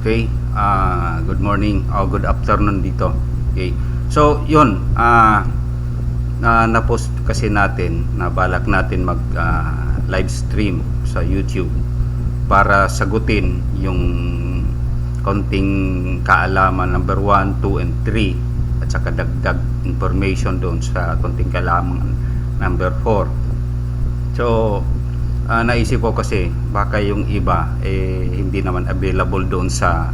Okay? Good morning o good afternoon dito. Okay. So, yun. Na-post kasi natin, na balak natin mag live stream sa YouTube para sagutin yung konting kaalaman number 1, 2, and 3 at saka dagdag information doon sa konting kaalaman number 4. So, naisip ko kasi baka yung iba hindi naman available doon sa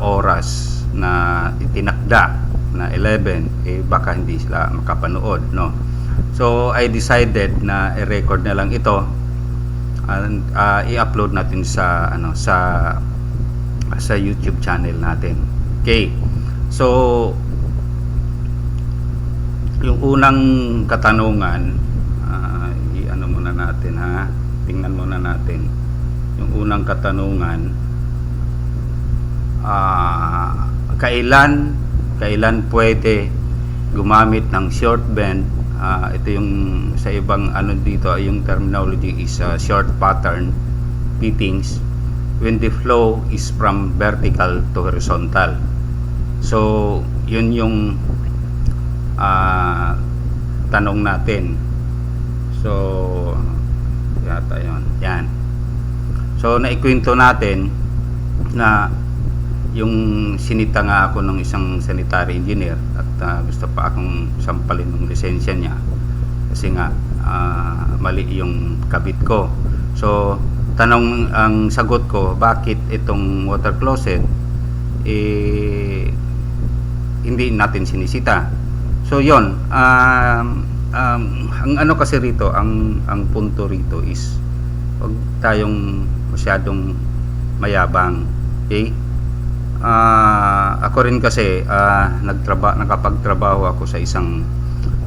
oras na itinakda na 11, baka hindi sila makapanood, no? So I decided na i-record na lang ito and i-upload natin sa sa YouTube channel natin. Okay. So yung unang katanungan, i-ano muna natin, ha? Tingnan muna natin. Yung unang katanungan, kailan pwede gumamit ng short bend? Ito yung sa ibang ano dito, yung terminology is short pattern fittings when the flow is from vertical to horizontal. So yun yung tanong natin. So yata yun. Yan. So naikwento natin na yung sinita nga ako ng isang sanitary engineer at gusto pa akong sampalin ng lisensya niya kasi nga mali yung kabit ko. So ang sagot ko, bakit itong water closet hindi natin sinisita? So yon, ang ano kasi rito, ang punto rito is huwag tayong masyadong mayabang. Okay? Ako rin kasi nakapagtrabaho ako sa isang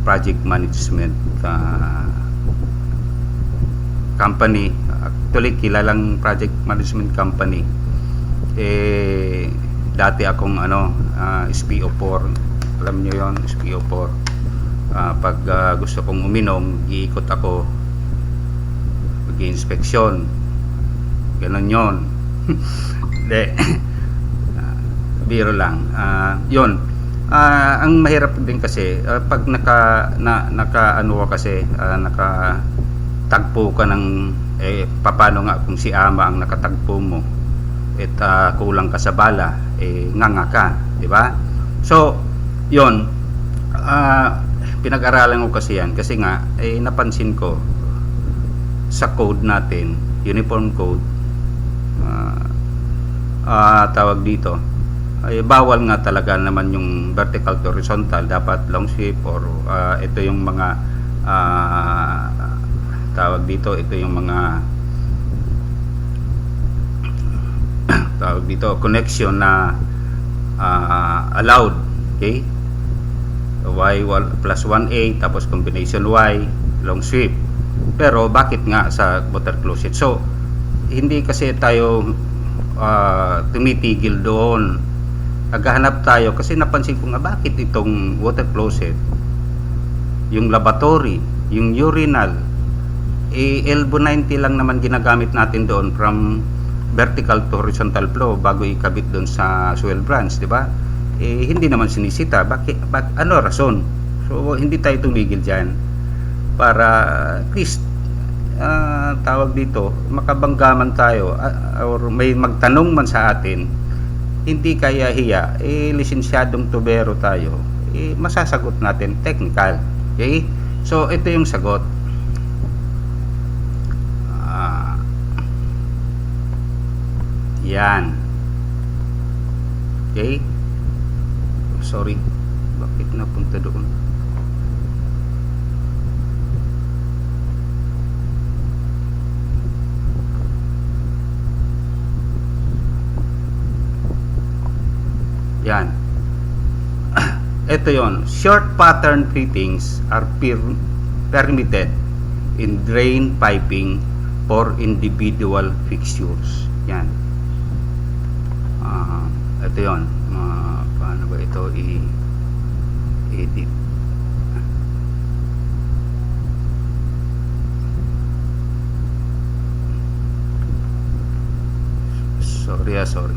project management company. Actually kilalang project management company. Dati akong SPO4, alam niyo yon, SPO4. Pag gusto kong uminom, iikot ako, mag-inspeksyon, ganon yon. De biro lang. Yun. Ang mahirap din kasi pag naka nakatagpo ka ng paano nga kung si ama ang nakatagpo mo at kulang ka sa bala, nganga ka, di ba? So, yun. Pinag-aralan ko kasi yan kasi nga napansin ko sa code natin, uniform code, tawag dito, bawal nga talaga naman yung vertical to horizontal, dapat long sweep or ito yung mga tawag dito, ito yung mga tawag dito connection na allowed. Okay, y plus 1a tapos combination y long sweep. Pero bakit nga sa water closet? So hindi kasi tayo tumitigil doon, naghahanap tayo kasi napansin ko nga bakit itong water closet, yung lavatory, yung urinal, elbow 90 lang naman ginagamit natin doon from vertical to horizontal flow bago ikabit doon sa swell branch, di ba? Hindi naman sinisita. Bakit ano rason? So hindi tayo tumigil diyan para at least tawag dito, makabanggaman tayo or may magtanong man sa atin, hindi kaya hiya, lisensyadong tubero tayo, masasagot natin technical. Okay? So ito yung sagot. Yan. Okay? Sorry, bakit napunta doon? Yan. Ito yon. Short pattern fittings are permitted in drain piping for individual fixtures. Yan. Ito yon. Paano ba ito i-edit? Sorry.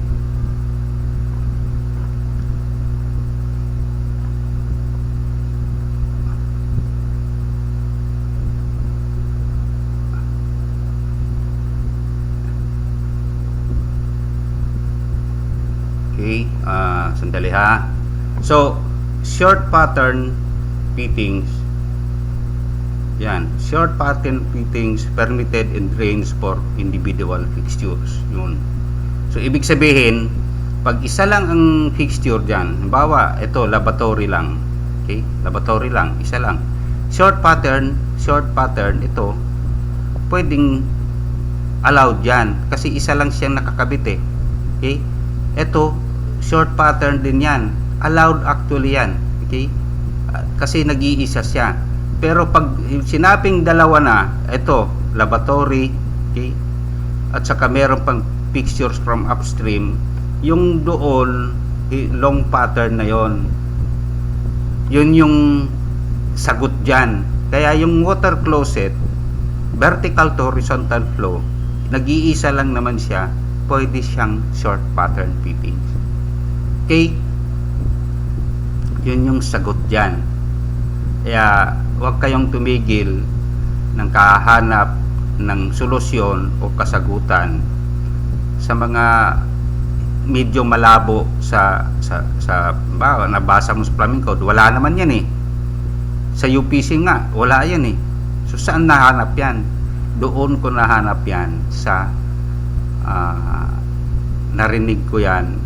Okay, sandali ha. So, short pattern fittings. Yan, short pattern fittings permitted in drains for individual fixtures. Yun. So, ibig sabihin, pag isa lang ang fixture dyan, halimbawa, ito, lavatory lang. Okay, lavatory lang, isa lang. Short pattern, ito, pwedeng allowed yan. Kasi isa lang siyang nakakabit eh. Okay, ito, short pattern din yan. Allowed actually yan. Okay, kasi nag-iisa siya. Pero pag sinaping dalawa na, ito, lavatory, okay, at saka meron pang fixtures from upstream, yung doon, long pattern na yon. Yun yung sagot dyan. Kaya yung water closet, vertical to horizontal flow, nag-iisa lang naman siya, pwede siyang short pattern fittings. Okay? Yun yung sagot dyan. Kaya huwag kayong tumigil ng kahanap ng solusyon o kasagutan sa mga medyo malabo sa nabasa mo sa plumbing code. Wala naman yan eh. Sa UPC nga, wala yan eh. So saan nahanap yan? Doon ko nahanap yan sa narinig ko yan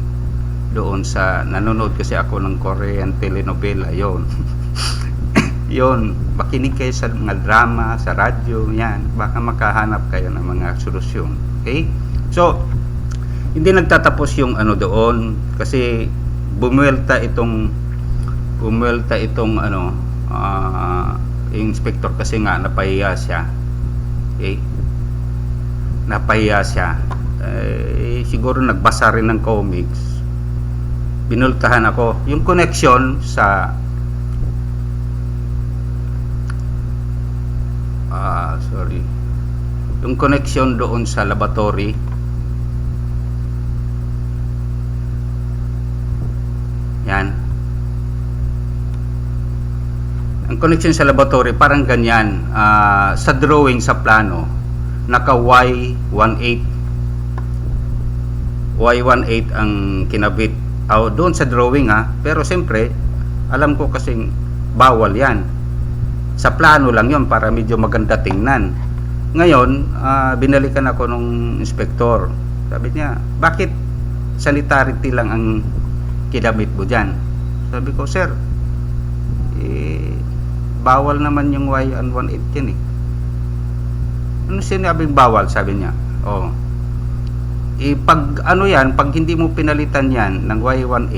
doon sa nanonood kasi ako ng Korean telenovela yon. Yon, makinig kayo sa mga drama, sa radyo, yan, baka makahanap kayo ng mga solusyon. Okay? So, hindi nagtatapos yung ano doon kasi bumuelta itong inspector kasi nga napahiya siya. Okay? Napahiya siya. Siguro nagbasa rin ng comics. Binultahan ako. Yung connection sa yung connection doon sa laboratory, yan, ang connection sa laboratory parang ganyan. Sa drawing sa plano naka Y18 ang kinabit doon sa drawing pero siyempre alam ko kasing bawal yan. Sa plano lang yon para medyo maganda tingnan. Ngayon, binalikan ako nung inspector. Sabi niya, bakit sanitarity lang ang kinabit mo dyan? Sabi ko, sir, bawal naman yung Y18 yan eh. Ano sinabing bawal? Sabi niya, pag ano yan, pag hindi mo pinalitan yan ng Y18,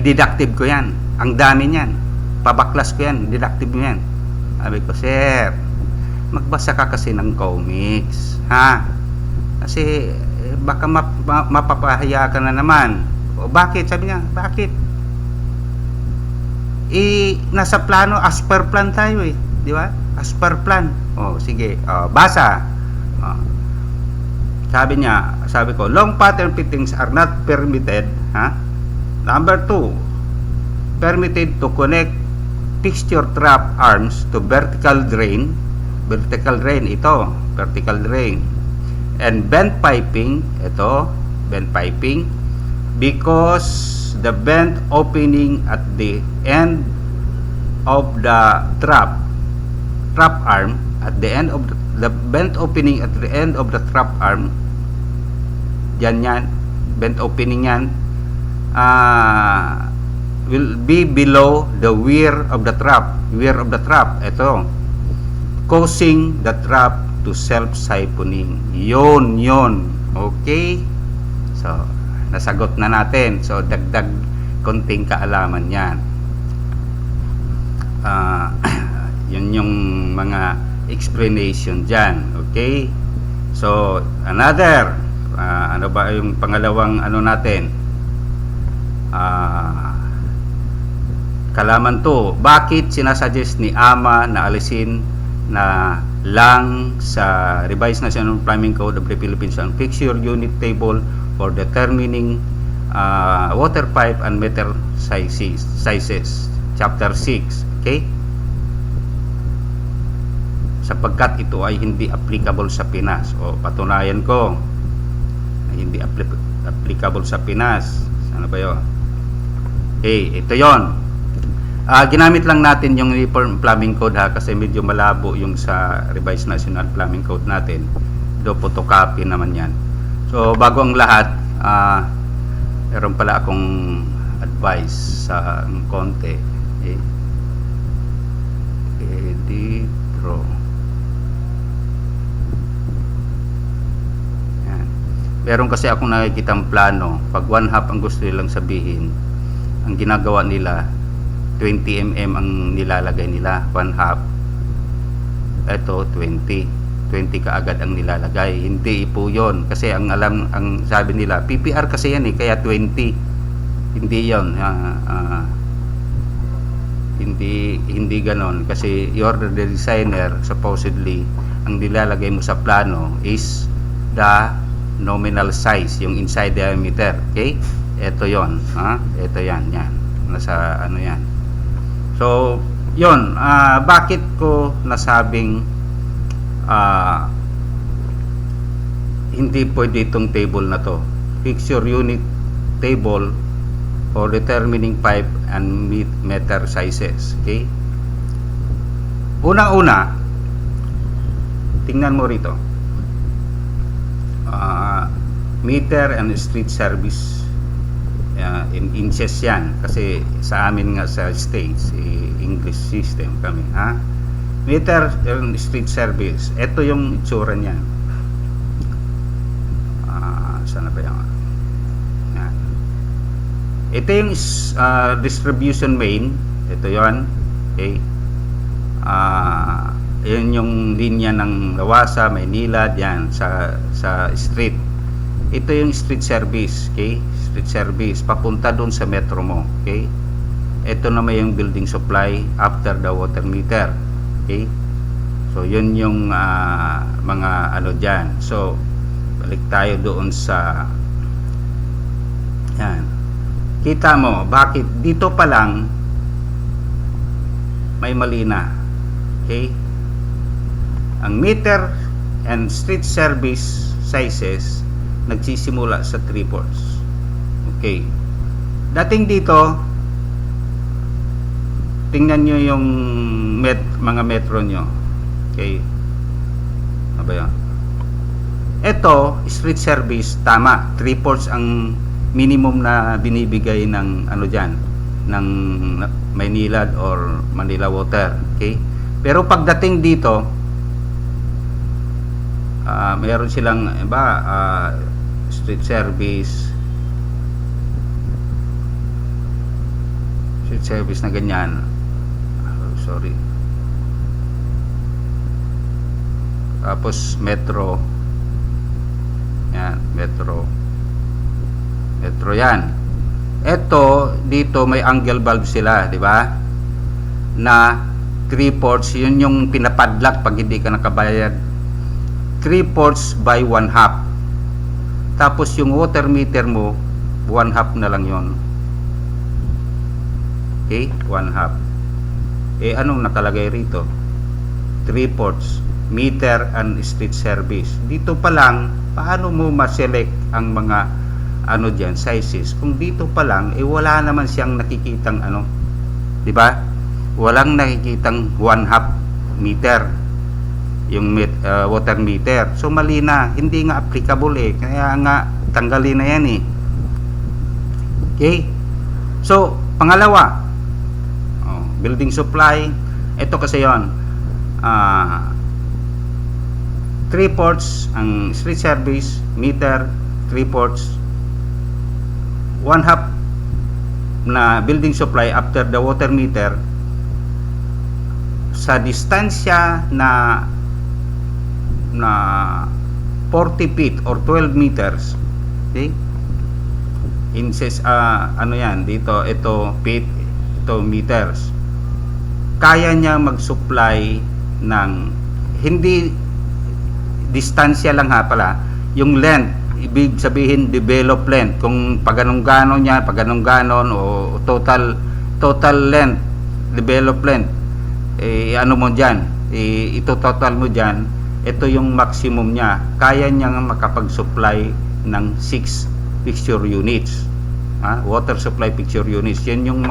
i-deductive ko yan. Ang dami niyan. Pabaklas ko yan, deductive mo yan. Sabi ko, sir, magbasa ka kasi ng comics, ha? Kasi baka mapapahiya ka na naman. O bakit? Sabi niya, bakit? Nasa plano, as per plan tayo eh, di ba? As per plan. Sige, basa. Sabi ko, long pattern fittings are not permitted, ha? Number 2, permitted to connect fixture trap arms to vertical drain, and bent piping, because the bent opening at the end of the trap arm, at the end of the bent opening at the end of the trap arm, yan, bent opening yan, will be below the wear of the trap, ito, causing the trap to self-siphoning. Yon. Okay? So, nasagot na natin. So, dagdag konting kaalaman yan. Yun yung mga explanation dyan. Okay? So, another, ano ba yung pangalawang ano natin? Kalaman to, bakit sinasuggest ni AMA na alisin na lang sa Revised National Plumbing Code of the Philippines ang fixture unit table for determining water pipe and meter sizes, chapter 6. Okay? Sapagkat ito ay hindi applicable sa Pinas. Patunayan ko, hindi applicable sa Pinas. Ano ba yun? Okay, ito yon. Ginamit lang natin yung Uniform Plumbing Code ha, kasi medyo malabo yung sa Revised National Plumbing Code natin. Do photocopy naman yan. So bago ang lahat, meron pala akong advice sa konti. Okay. Edit Pro. Yan. Meron kasi akong nakikitang plano. Pag 1/2 ang gusto nilang sabihin, ang ginagawa nila 20 mm ang nilalagay nila, 1/2. Ito 20 kaagad ang nilalagay. Hindi po 'yon kasi ang sabi nila PPR kasi yan kaya 20. Hindi 'yon. Hindi ganon kasi you're the designer, supposedly ang nilalagay mo sa plano is the nominal size, yung inside diameter. Okay, ito yon, ito yan nasa ano yan. So yon, bakit ko nasabing hindi pwede itong table na to, fixture unit table for determining pipe and meter sizes. Okay, una-una tingnan mo rito, meter and street service in inches yan kasi sa amin nga sa States English system kami meter and street service. Ito yung itsura niyan. Sana ba yan? Ito yung distribution main. Ito yon. Okay. Yan yung linya ng Lawasa, Maynila, yan sa street. Ito yung street service. Okay. Street service papunta doon sa metro mo. Okay. Ito naman yung building supply after the water meter. Okay. So yun yung mga ano dyan. So balik tayo doon sa yan. Kita mo bakit dito pa lang may mali na. Okay, ang meter and street service sizes nagsisimula sa 3/4. Okay, dating dito tingnan nyo yung mga metro nyo. Okay, ano ba yan? Ito street service, tama, 3/4 ang minimum na binibigay ng ano diyan ng Maynila or Manila Water. Okay, pero pagdating dito mayroon silang street service na ganyan. Sorry, tapos metro yan, metro yan. Ito dito may angle valve sila, di ba? Na 3/4, yun yung pinapadlock pag hindi ka nakabayad. 3/4 by 1/2. Tapos yung water meter mo 1/2 na lang yon. Okay, 1/2. Anong nakalagay rito? 3/4 meter and street service. Dito pa lang paano mo ma-select ang mga ano diyan sizes kung dito pa lang wala naman siyang nakikitang ano, di ba? Walang nakikitang 1/2 meter yung water meter. So mali na, hindi nga applicable kaya nga tanggalin na yan Okay, so pangalawa, building supply. Ito kasi yon, 3/4 ang street service, meter 3/4, 1/2 na building supply after the water meter sa distansya na 40 feet or 12 meters. Okay, inches ano yan dito, ito feet, ito meters. Kaya niya mag-supply ng hindi distansya lang pala, yung length, ibig sabihin develop length, kung paganong ganon niya, paganong ganon o total length, develop length, ano mo dyan, ito total mo dyan, ito yung maximum niya. Kaya niya makapag-supply ng 6 fixture units. Water supply fixture units. Yan yung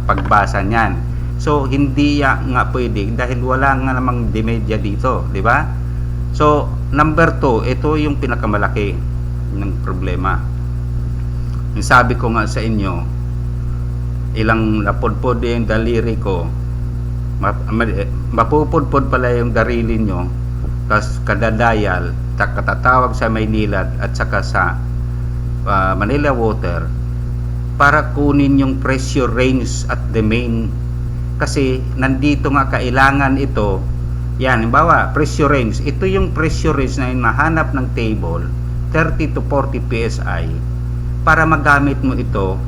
pagbasa niyan. So, hindi nga pwede dahil wala nga namang demedya dito, di ba? So, number 2, ito yung pinakamalaki ng problema. Yung sabi ko nga sa inyo, ilang napudpod yung daliri ko, mapupudpod pala yung darili nyo, kadadayal, katatawag sa Maynila at saka sa Manila Water para kunin yung pressure range at the main, kasi nandito nga kailangan ito. Yan, halimbawa pressure range, ito yung pressure range na nahanap ng table 30 to 40 psi para magamit mo ito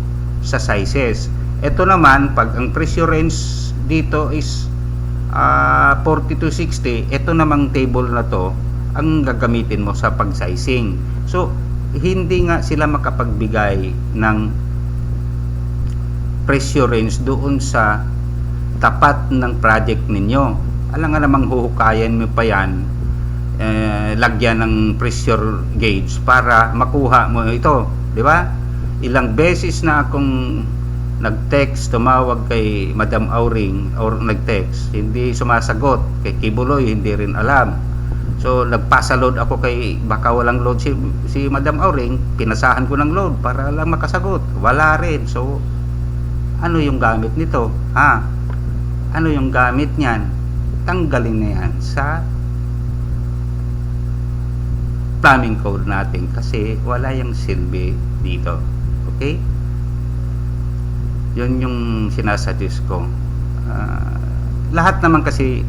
sa sizes. Ito naman, pag ang pressure range dito is 40 to 60, ito namang table na to ang gagamitin mo sa pag-sizing. So, hindi nga sila makapagbigay ng pressure range doon sa tapat ng project ninyo. Alam nga namang huhukayan mo pa yan, lagyan ng pressure gauge para makuha mo ito, di ba? Ilang beses na akong nag-text, tumawag kay Madam Auring or nag-text, hindi sumasagot. Kay Kibuloy, hindi rin alam. So, nagpasa-load ako kay, baka walang load si Madam Auring, pinasahan ko ng load para lang makasagot. Wala rin. So, ano yung gamit nito? Ano yung gamit niyan? Tanggalin na yan sa plumbing code natin kasi wala yung silbi dito. Okay? Yun yung sinasuggest ko. Lahat naman kasi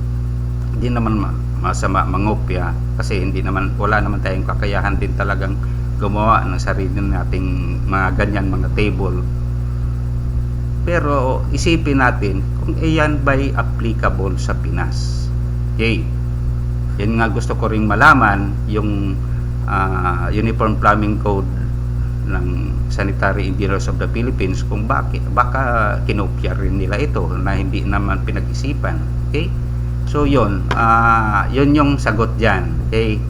hindi naman masama mangopya kasi hindi naman, wala naman tayong kakayahan din talagang gumawa ng sarili nating mga ganyan mga table. Pero isipin natin kung iyan ba'y applicable sa Pinas. Okay. Yan nga gusto ko ring malaman, yung Uniform Plumbing Code ng Sanitary Engineers of the Philippines, kung baka kinopya rin nila ito na hindi naman pinag-isipan. Okay? So yun yung sagot dyan. Okay?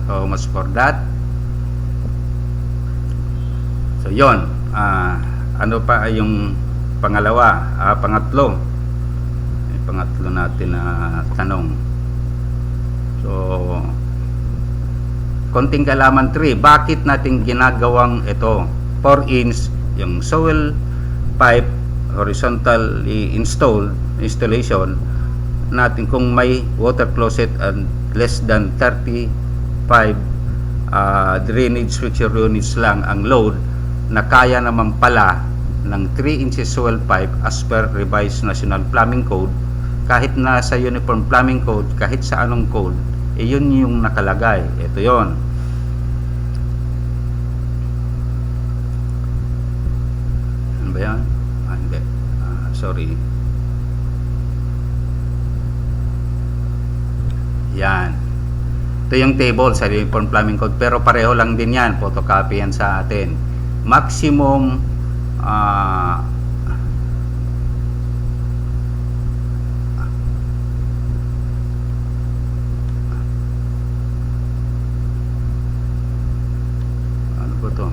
So much for that. So yun, ano pa yung pangatlo natin na tanong. So konting kaalaman 3, bakit natin ginagawang ito 4 inch yung soil pipe horizontally installation natin kung may water closet and less than 35 drainage fixture units lang ang load, na kaya naman pala ng 3 inches soil pipe as per revised National Plumbing Code. Kahit na sa Uniform Plumbing Code, kahit sa anong code, yun yung nakalagay. Ito yon. Ano ba yan? Hindi. Sorry. Yan. Ito yung table sa Uniform Plumbing Code, pero pareho lang din yan. Photocopy yan sa atin. Maximum ano ba to?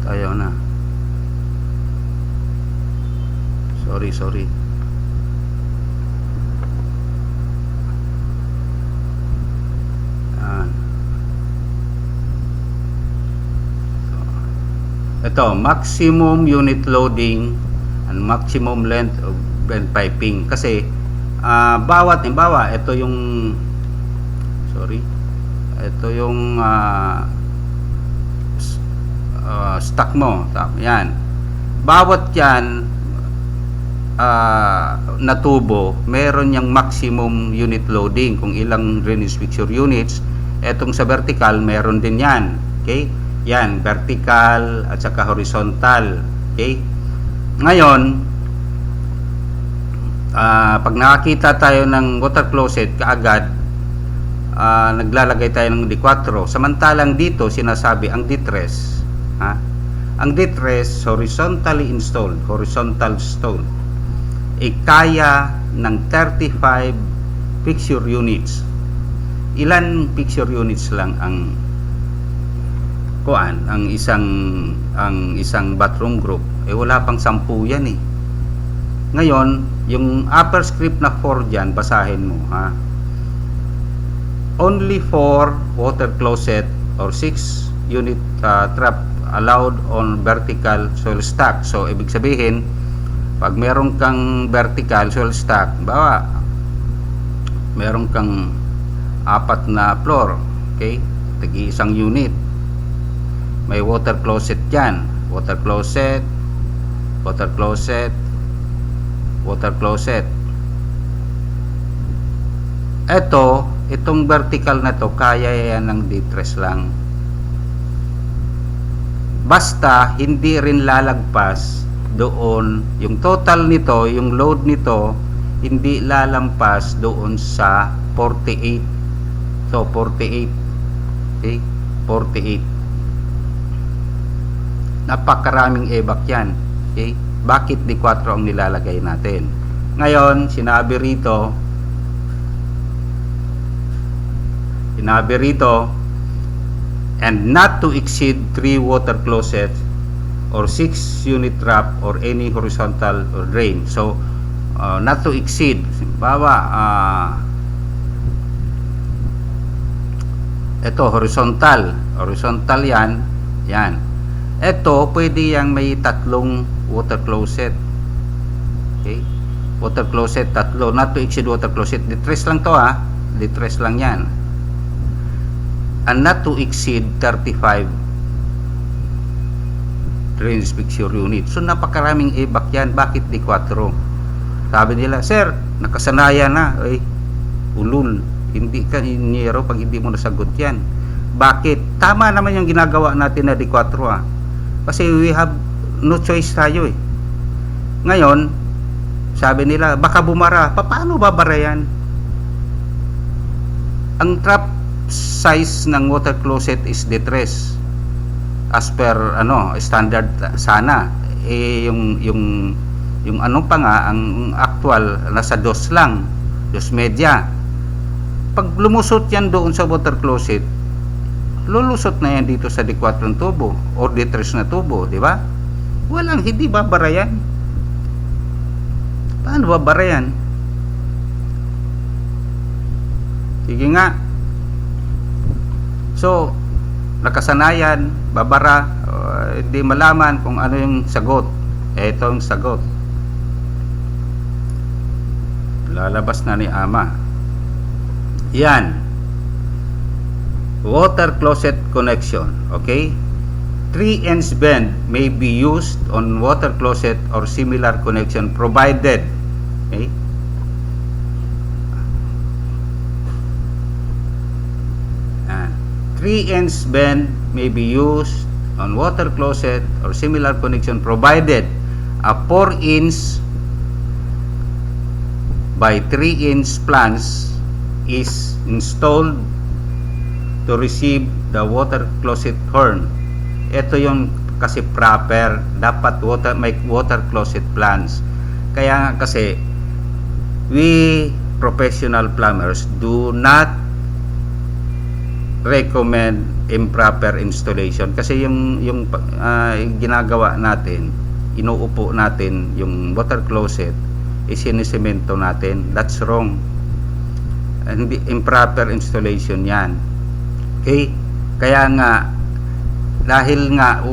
Tayo na. Sorry. Ito, maximum unit loading and maximum length of bend piping. Kasi bawat halimbawa, ito yung stock mo. Yan. Bawat yan na tubo, meron yung maximum unit loading kung ilang drainage fixture units. Etong sa vertical, meron din yan. Okay? Yan, vertical at saka horizontal. Okay? Ngayon, pag nakakita tayo ng water closet, kaagad naglalagay tayo ng D4. Samantalang dito, sinasabi ang D3. Ang D3, horizontally installed, kaya ng 35 fixture units. Ilan fixture units lang ang isang bathroom group? Wala pang 10 yan eh. Ngayon, yung upper script na 4 dyan, basahin mo ha. Only 4 water closet or 6 unit trap allowed on vertical soil stack. So ibig sabihin, pag meron kang vertical soil stack, bawa meron kang 4 na floor, okay, tagi isang unit, may water closet dyan, water closet, water closet, water closet. Itong vertical na to, kaya yan ng D-tres lang. Basta hindi rin lalagpas doon, yung total nito, yung load nito, hindi lalampas doon sa 48. So 48, okay, 48. Napakaraming ebak yan, okay. Bakit D4 ang nilalagay natin? Ngayon, sinabi rito, and not to exceed 3 water closets or 6 unit trap or any horizontal or drain. So not to exceed, bawa ito horizontal yan. Ito pwede yang may 3 water closet, okay, water closet 3, not to exceed water closet, D3 lang to ha, D3 lang yan. And not to exceed 35 drainage fixture unit. So napakaraming ebak yan. Bakit D4? Sabi nila, sir, nakasanayan na. Ay, ulul, hindi ka inyero pag hindi mo nasagot yan. Bakit? Tama naman yung ginagawa natin na D4 ha. Kasi we have no choice tayo eh. Ngayon, sabi nila, baka bumara. Paano babara yan? Ang trap size ng water closet is D3 as per standard sana. Yung ano pa nga, ang actual nasa 2 lang, 2 media. Pag lumusot yan doon sa water closet, lulusot na yan dito sa D4 tubo or D3 na tubo, di ba? Hindi babara yan. Paano babara yan? Sige nga. So, nakasanayan, babara, hindi malaman kung ano yung sagot. Ito yung sagot. Lalabas na ni Ama. Yan. Water closet connection. Okay? 3-inch bend may be used on water closet or similar connection provided. Okay? 3-inch bend may be used on water closet or similar connection provided a 4-inch by 3-inch flange is installed to receive the water closet horn. Ito yung kasi proper, dapat may water closet flange. Kaya kasi we professional plumbers do not recommend improper installation kasi yung ginagawa natin, inuupo natin yung water closet, isinisemento natin. That's wrong. Hindi improper installation yan. Okay? Kaya nga dahil nga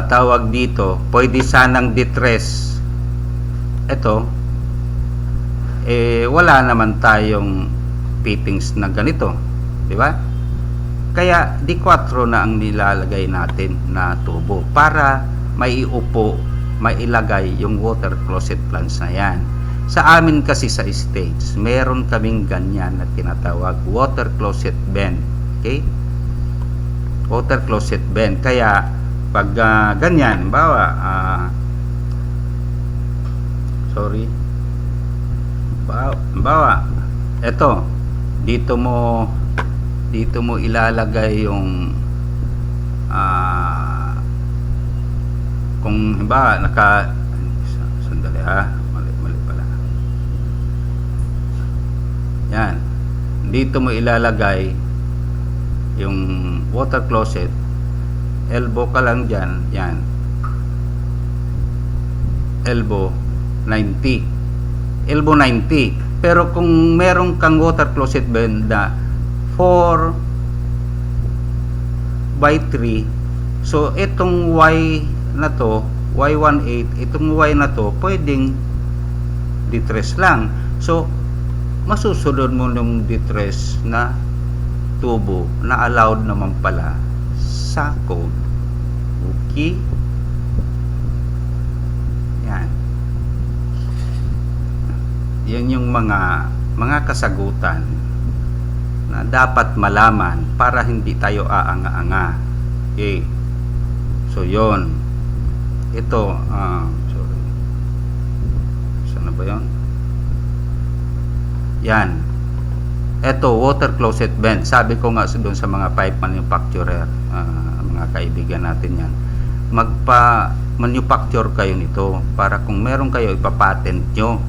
tawag dito, pwede sanang D3 ito, wala naman tayong fittings na ganito, di ba? Kaya D4 na ang nilalagay natin na tubo para maiupo, mailagay yung water closet flange na yan. Sa amin kasi sa stage, meron kaming ganyan na tinatawag water closet bend. Okay? Water closet bend. Kaya pag ganyan, bawa eto, dito mo ilalagay yung kung sandali ha, mali pala. dito mo ilalagay yung water closet. Elbow ka lang dyan, yan, elbow 90, elbow 90. Pero kung meron kang water closet bend na 4x3, so itong Y na to, Y18, itong Y na to, pwedeng detress lang. So masusunod mo yung detress na tubo na allowed naman pala sa code. Okay? Yan. Yan yung mga kasagutan na dapat malaman para hindi tayo aanga-anga. Okay. So yon. Ito, sorry. Saan na ba yon? Yan. Ito, water closet vent. Sabi ko nga doon sa mga pipe manufacturer, mga kaibigan natin yan, magpa-manufacture kayo nito para kung meron kayo ipapatent nyo,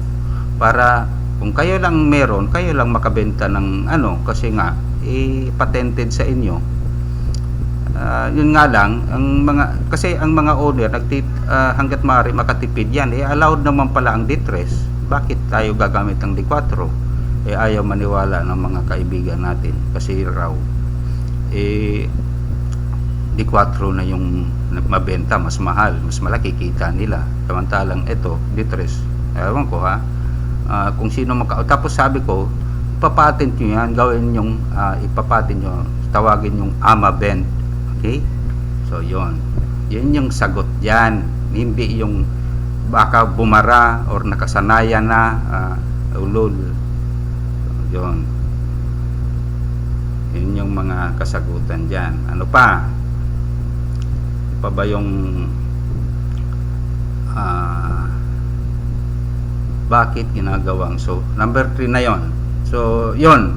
para kung kayo lang meron, kayo lang makabenta ng ano, kasi nga patented sa inyo. Yun nga lang, kasi ang mga owner hanggat maaari makatipid yan, allowed naman pala ang detress. Bakit tayo gagamit ng D4? Ayaw maniwala ng mga kaibigan natin kasi raw D4 na yung mabenta, mas mahal, mas malaki kita nila, samantalang ito detress. Ewan ko ha, kung sino tapos sabi ko, ipapatent nyo yan, gawin yung ipapatent nyo, tawagin yung AMA bend. Okay, so yun yung sagot dyan, hindi yung baka bumara or nakasanayan na ulol. Yun yung mga kasagutan dyan. Ano pa ba yung bakit ginagawang, so number 3 na yon. So yun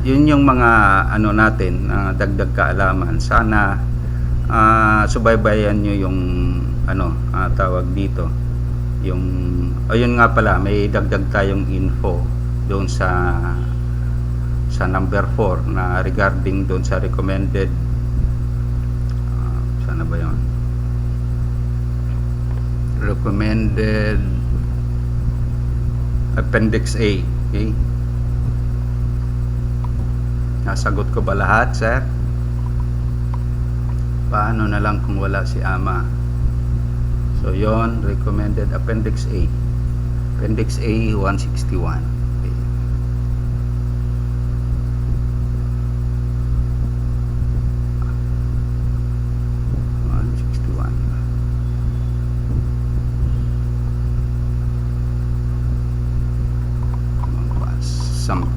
yung mga ano natin, dagdag kaalaman. Sana subaybayan nyo yung ano, tawag dito yung, ayun nga pala, may dagdag tayong info doon sa number 4 na regarding doon sa recommended sana ba yun, recommended appendix A. Okay, nasagot ko ba lahat, sir? Paano na lang kung wala si ama? So yon, recommended appendix A, appendix A 161.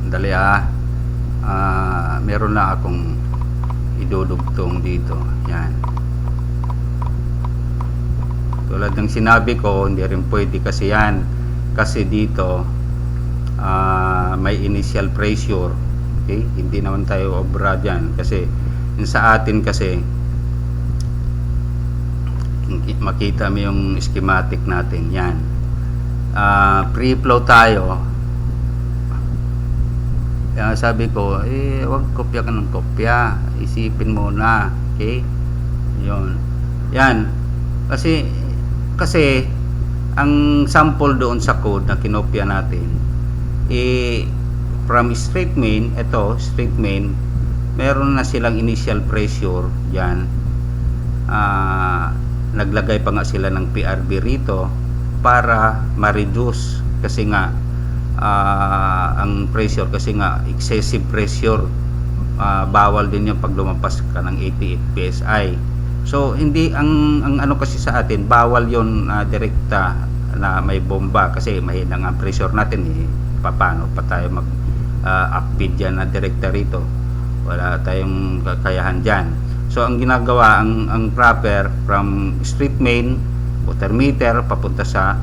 Dali meron na akong idudugtong dito. Yan, tulad ng sinabi ko, hindi rin pwede kasi yan, kasi dito may initial pressure. Okay, hindi naman tayo obra dyan, kasi sa atin kasi makita mo yung schematic natin. Yan, free flow tayo. Kaya sabi ko, wag kopya ka ng kopya, isipin mo na. Okay, yun, yan, kasi ang sample doon sa code na kinopya natin, from straight main, ito straight main, meron na silang initial pressure dyan. Naglagay pa nga sila ng PRB rito para ma-reduce, kasi nga ang pressure, kasi nga excessive pressure, bawal din yung pag lumampas ka ng 88 PSI. So hindi ang ano kasi sa atin, bawal yon direkta na may bomba, kasi mahina nga ang pressure natin. Paano pa tayo mag upbeat dyan na direkta rito? Wala tayong kakayahan dyan. So ang ginagawa, ang proper, from street main water meter papunta sa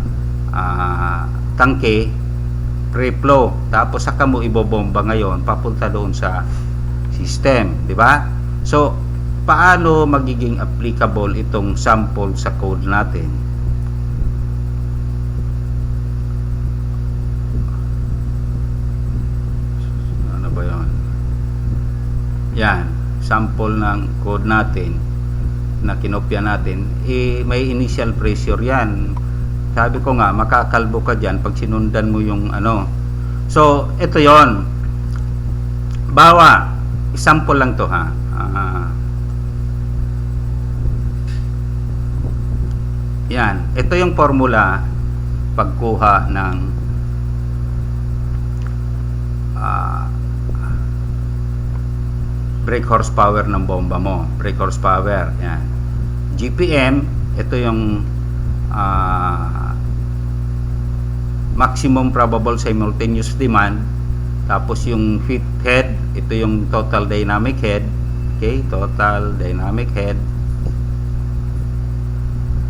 tangke, free flow, tapos saka mo ibobomba ngayon papunta doon sa system, di ba? So paano magiging applicable itong sample sa code natin? Ano sample ng code natin na kinopya natin, may initial pressure yan. Sabi ko nga, makakalbo ka dyan pag sinundan mo yung ano. So, ito yon. Bawa, example lang to ha. Yan. Ito yung formula pagkuha ng brake horsepower ng bomba mo. Brake horsepower. Yan. GPM, ito yung maximum probable simultaneous demand. Tapos yung fit head, ito yung total dynamic head. Okay, total dynamic head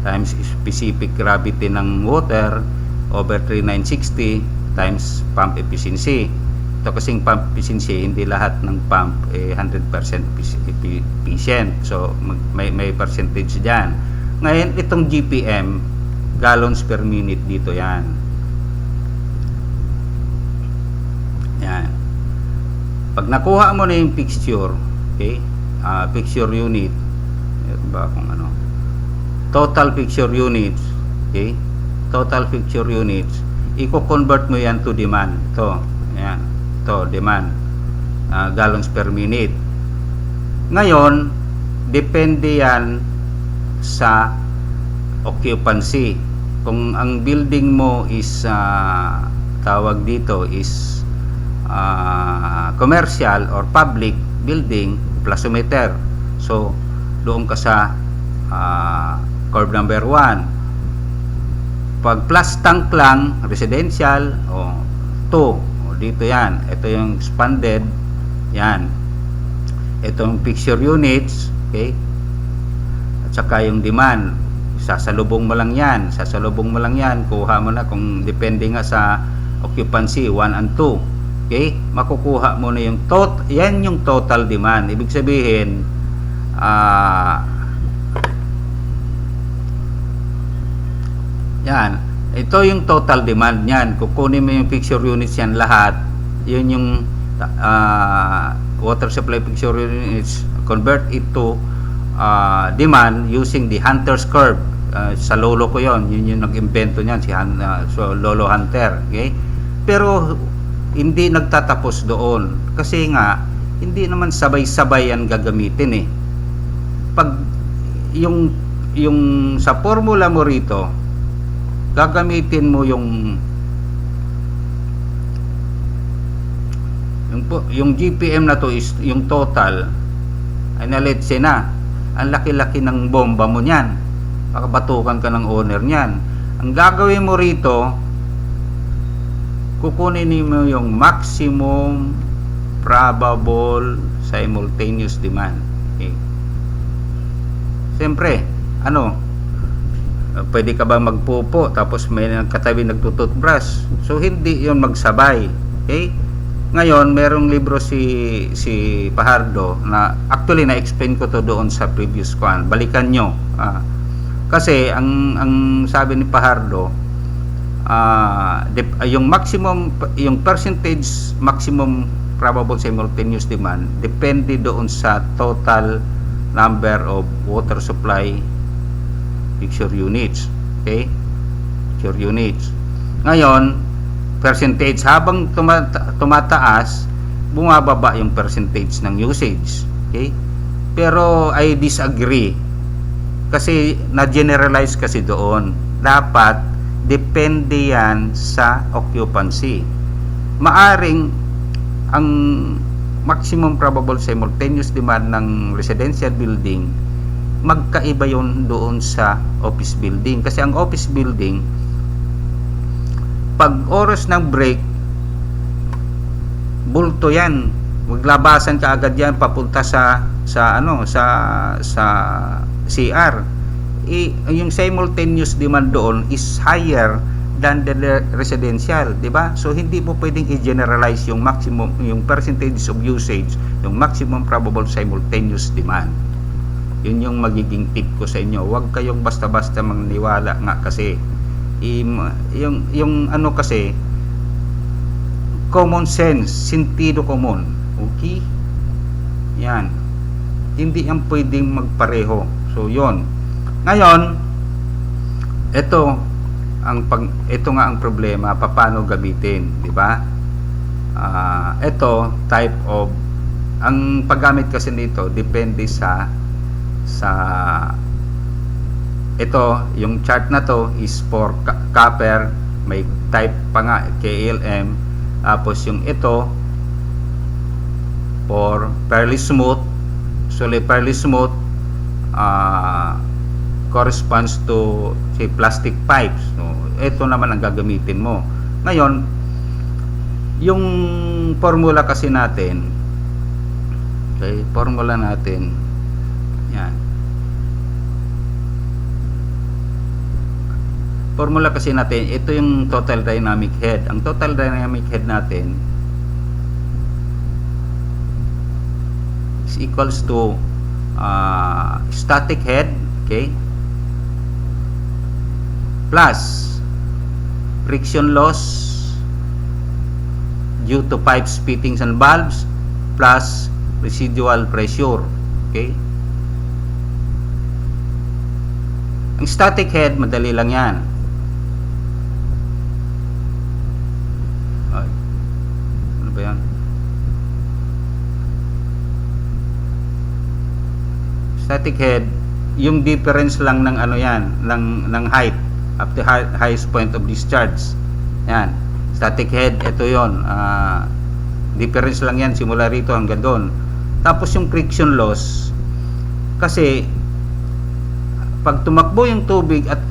times specific gravity ng water over 3960 times pump efficiency. Ito kasing pump efficiency, hindi lahat ng pump 100% efficient. So may percentage diyan. Ngayon itong GPM, gallons per minute, dito yan. Yan. Pag nakuha mo na yung fixture, okay, fixture unit, ito ba kung ano, total fixture units, okay, total fixture units, i-convert mo yan to demand. Ito, yan, ito, demand, gallons per minute. Ngayon, depende yan sa occupancy. Kung ang building mo is tawag dito is commercial or public building, plasmameter. So doon ka sa curve number 1. Pag plus tank lang, residential, 2. Dito yan. Ito yung expanded. Yan. Ito yung fixture units. Okay. At saka yung demand. Sasalubong mo lang yan. Sasalubong mo lang yan. Kuha mo na kung depende nga sa occupancy 1 and 2. Okay. Makukuha mo na yung yan yung total demand. Ibig sabihin, yan. Ito yung total demand niyan. Kukunin mo yung fixture units yan lahat. Yun yung water supply fixture units, convert it to demand using the Hunter's curve. Sa lolo ko yon, yun yung nag-invento niyan, si so Lolo Hunter. Okay? Pero hindi nagtatapos doon. Kasi nga, hindi naman sabay-sabay yan gagamitin eh. Pag yung sa formula mo rito, gagamitin mo yung GPM na to is yung total. Ay na, let's say na, ang laki-laki ng bomba mo niyan. Makabatukan ka ng owner niyan. Ang gagawin mo rito, kukunin mo yung maximum probable simultaneous demand. Okay. Siyempre, pwede ka ba magpupo tapos may katabi nagtututbrush? So hindi yon magsabay. Okay? Ngayon, merong libro si Fajardo na actually na-explain ko to doon sa previous one. Balikan nyo. Kasi ang sabi ni Fajardo, yung percentage maximum probable simultaneous demand depende doon sa total number of water supply fixture units. Okay? Fixture units. Ngayon, percentage habang tumataas, bumababa yung percentage ng usage. Okay? Pero I disagree. Kasi na-generalize kasi doon. Dapat depende yan sa occupancy. Maaring ang maximum probable simultaneous demand ng residential building magkaiba yon doon sa office building. Kasi ang office building, pag oras ng break, bulto yan. Maglabasan ka agad yan papunta sa CR. Yung simultaneous demand doon is higher than the residential, di ba? So hindi mo pwedeng i-generalize yung maximum, yung percentage of usage, yung maximum probable simultaneous demand. Yun yung magiging tip ko sa inyo. Huwag kayong basta-basta magniwala nga kasi yung kasi common sense, sentido common. Okay? Yan. Hindi yan pwedeng magpareho. So yon. Ngayon, ito nga ang problema, paano gamitin, di ba? Ito type of, ang paggamit kasi nito depende sa ito, yung chart na to is for copper, may type pa nga KLM, tapos yung ito for fairly smooth. So fairly smooth corresponds to say plastic pipes. So ito naman ang gagamitin mo. Ngayon, yung formula kasi natin, okay, formula natin yan. Formula kasi natin, ito yung total dynamic head. Ang total dynamic head natin is equals to static head, okay, plus friction loss due to pipes, fittings and valves, plus residual pressure, okay. Ang static head, madali lang yan. Ano ba yan? Static head, yung difference lang ng ano yan, ng height up to highest point of discharge. Yan. Static head, ito yon. Difference lang yan simula rito hanggang doon. Tapos yung friction loss, kasi pag tumakbo yung tubig at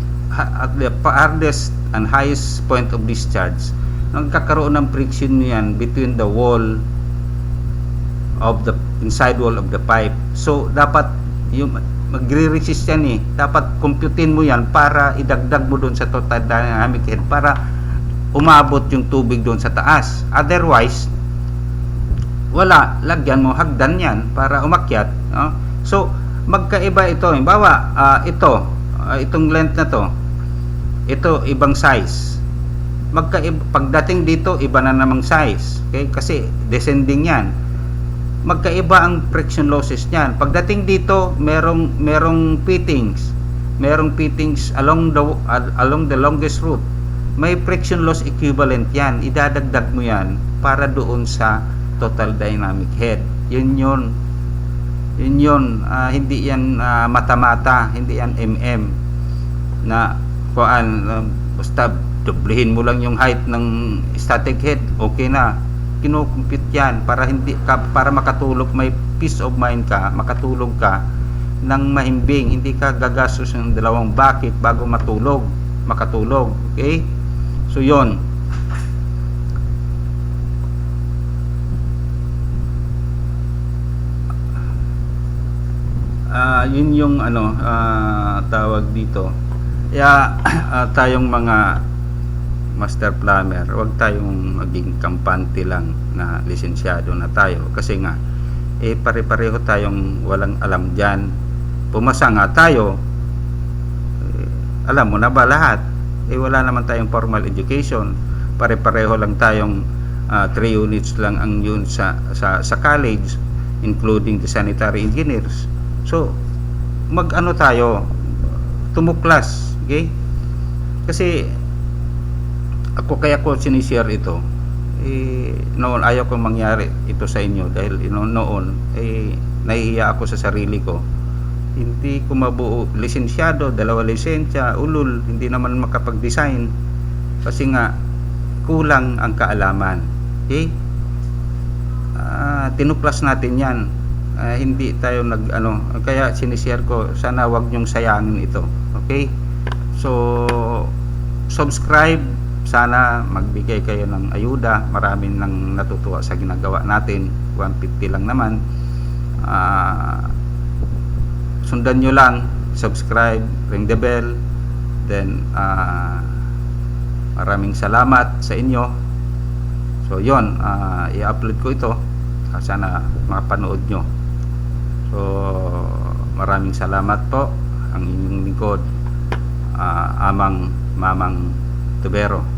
the farthest and highest point of discharge, nagkakaroon ng friction yan between the wall of the inside wall of the pipe. So dapat yung magre-resist yan dapat computein mo yan para idagdag mo doon sa total dynamic head para umabot yung tubig doon sa taas. Otherwise, wala, lagyan mo hagdan yan para umakyat, no? So magkaiba ito. Halimbawa, itong length na to, ito ibang size. Pagdating dito, iba na namang size. Okay? Kasi descending yan. Magkaiba ang friction losses niyan. Pagdating dito, merong fittings. Merong fittings along the longest route. May friction loss equivalent yan. Idadagdag mo yan para doon sa total dynamic head. Yun yun. Hindi yan mata-mata, hindi yan na basta doblehin mo lang yung height ng static head, okay na. Kinukumpit yan para makatulog, may peace of mind ka, makatulog ka ng mahimbing, hindi ka gagastos ng 2 bucket bago makatulog, okay? So yon. Yun yung tawag dito. Kaya tayong mga master plumber, wag tayong maging kampante lang na lisensyado na tayo, kasi nga pare-pareho tayong walang alam dyan. Pumasa nga tayo, alam mo na ba lahat? Wala naman tayong formal education, pare-pareho lang tayong 3 units lang ang yun sa college, including the sanitary engineers. So tayo, tumuklas, okay? Kasi kaya ko sinishare ito, noon ayaw kong mangyari ito sa inyo dahil noon nahihiya ako sa sarili ko. Hindi ko mabuo, lisensyado, 2 lisensya, ulul, hindi naman makapag-design kasi nga kulang ang kaalaman, okay? Tinuklas natin yan. Hindi tayo kaya sinishare ko, sana wag nyong sayangin ito, okay? So subscribe, sana magbigay kayo ng ayuda, maraming nang natutuwa sa ginagawa natin. 150 lang naman. Sundan nyo lang, subscribe, ring the bell, then maraming salamat sa inyo. So yon, i-upload ko ito, sana makapanood nyo. So maraming salamat po. Ang inyong lingkod, Mamang Tubero.